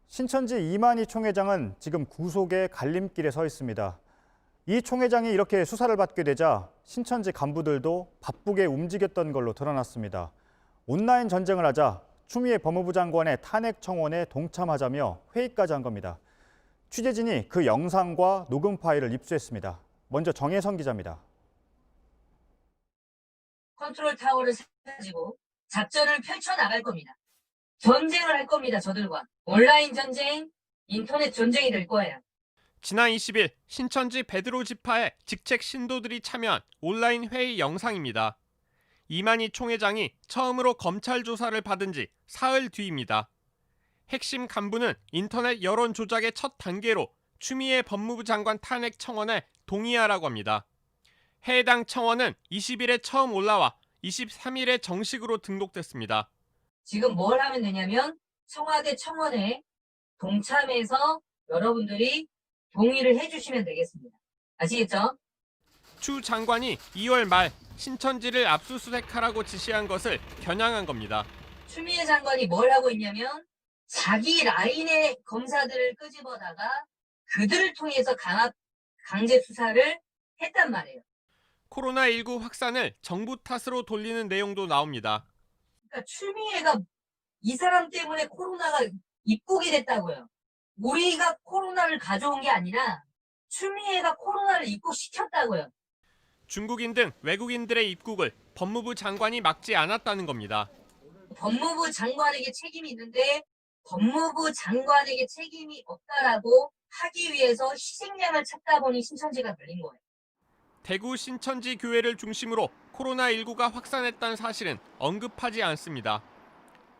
신천지 이만희 총회장은 지금 구속의 갈림길에 서 있습니다. 이 총회장이 이렇게 수사를 받게 되자 신천지 간부들도 바쁘게 움직였던 걸로 드러났습니다. 온라인 전쟁을 하자 추미애 법무부 장관의 탄핵 청원에 동참하자며 회의까지 한 겁니다. 취재진이 그 영상과 녹음 파일을 입수했습니다. 먼저 정혜성 기자입니다. 컨트롤 타워를 가지고 작전을 펼쳐나갈 겁니다. 전쟁을 할 겁니다, 저들과. 온라인 전쟁, 인터넷 전쟁이 될 거예요. 지난 20일 신천지 베드로 지파의 직책 신도들이 참여한 온라인 회의 영상입니다. 이만희 총회장이 처음으로 검찰 조사를 받은 지 사흘 뒤입니다. 핵심 간부는 인터넷 여론 조작의 첫 단계로 추미애 법무부 장관 탄핵 청원에 동의하라고 합니다. 해당 청원은 20일에 처음 올라와 23일에 정식으로 등록됐습니다. 지금 뭘 하면 되냐면 청와대 청원에 동참해서 여러분들이 동의를 해주시면 되겠습니다. 아시겠죠? 추 장관이 2월 말 신천지를 압수수색하라고 지시한 것을 겨냥한 겁니다. 추미애 장관이 뭘 하고 있냐면 자기 라인의 검사들을 끄집어다가 그들을 통해서 강제 수사를 했단 말이에요. 코로나19 확산을 정부 탓으로 돌리는 내용도 나옵니다. 그러니까 추미애가 이 사람 때문에 코로나가 입국이 됐다고요. 우리가 코로나를 가져온 게 아니라 추미애가 코로나를 입국시켰다고요. 중국인 등 외국인들의 입국을 법무부 장관이 막지 않았다는 겁니다. 법무부 장관에게 책임이 있는데 법무부 장관에게 책임이 없다라고 하기 위해서 희생양을 찾다 보니 신천지가 걸린 거예요. 대구 신천지 교회를 중심으로 코로나19가 확산했다는 사실은 언급하지 않습니다.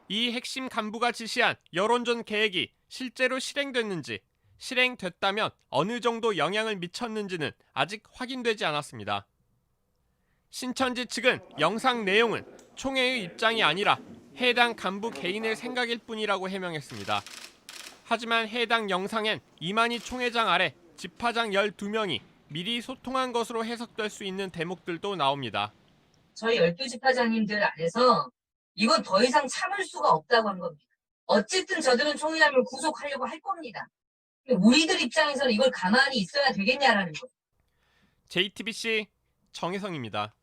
이 핵심 간부가 지시한 여론전 계획이 실제로 실행됐는지, 실행됐다면 어느 정도 영향을 미쳤는지는 아직 확인되지 않았습니다. 신천지 측은 영상 내용은 총회의 입장이 아니라 해당 간부 개인의 생각일 뿐이라고 해명했습니다. 하지만 해당 영상엔 이만희 총회장 아래 지파장 12명이 미리 소통한 것으로 해석될 수 있는 대목들도 나옵니다. 저희 12지파장님들 안에서 이건 더 이상 참을 수가 없다고 한 겁니다. 어쨌든 저들은 총회장을 구속하려고 할 겁니다. 우리들 입장에서는 이걸 가만히 있어야 되겠냐라는 거죠. JTBC 정혜성입니다.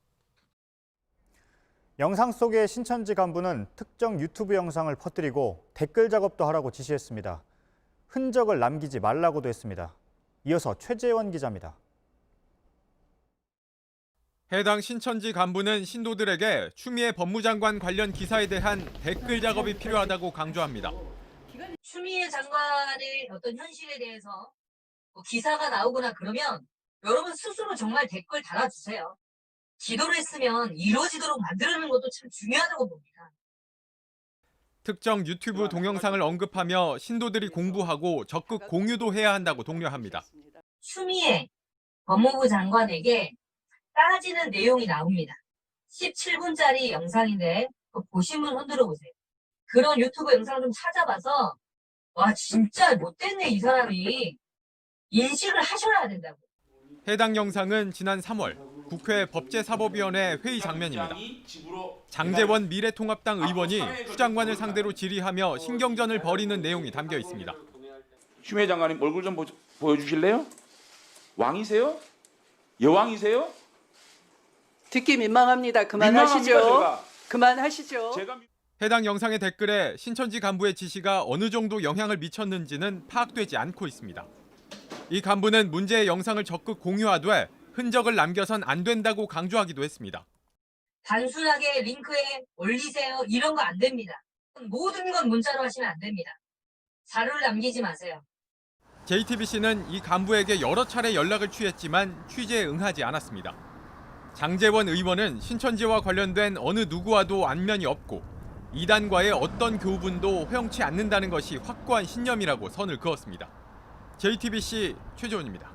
영상 속의 신천지 간부는 특정 유튜브 영상을 퍼뜨리고 댓글 작업도 하라고 지시했습니다. 흔적을 남기지 말라고도 했습니다. 이어서 최재원 기자입니다. 해당 신천지 간부는 신도들에게 추미애 법무장관 관련 기사에 대한 댓글 작업이 필요하다고 강조합니다. 추미애 장관의 어떤 현실에 대해서 기사가 나오거나 그러면 여러분 스스로 정말 댓글 달아주세요. 기도를 했으면 이루어지도록 만드는 것도 참 중요하다고 봅니다. 특정 유튜브 동영상을 언급하며 신도들이 공부하고 적극 공유도 해야 한다고 독려합니다. 추미애 법무부 장관에게 따지는 내용이 나옵니다. 17분짜리 영상인데 보시면 흔들어 보세요. 그런 유튜브 영상을 좀 찾아봐서 와 진짜 못됐네 이 사람이 인식을 하셔야 된다고. 해당 영상은 지난 3월 국회 법제사법위원회 회의 장면입니다. 장제원 미래통합당 의원이 추 장관을 상대로 질의하며 신경전을 벌이는 내용이 담겨 있습니다. 추미애 장관님 얼굴 좀 보여주실래요? 왕이세요? 여왕이세요? 듣기 민망합니다. 그만하시죠. 그만하시죠. 해당 영상의 댓글에 신천지 간부의 지시가 어느 정도 영향을 미쳤는지는 파악되지 않고 있습니다. 이 간부는 문제의 영상을 적극 공유하되 흔적을 남겨선 안 된다고 강조하기도 했습니다. 단순하게 링크에 올리세요 이런 거 안 됩니다. 모든 건 문자로 하시면 안 됩니다. 자료를 남기지 마세요. JTBC는 이 간부에게 여러 차례 연락을 취했지만 취재에 응하지 않았습니다. 장제원 의원은 신천지와 관련된 어느 누구와도 안면이 없고 이단과의 어떤 교분도 허용치 않는다는 것이 확고한 신념이라고 선을 그었습니다. JTBC 최재원입니다.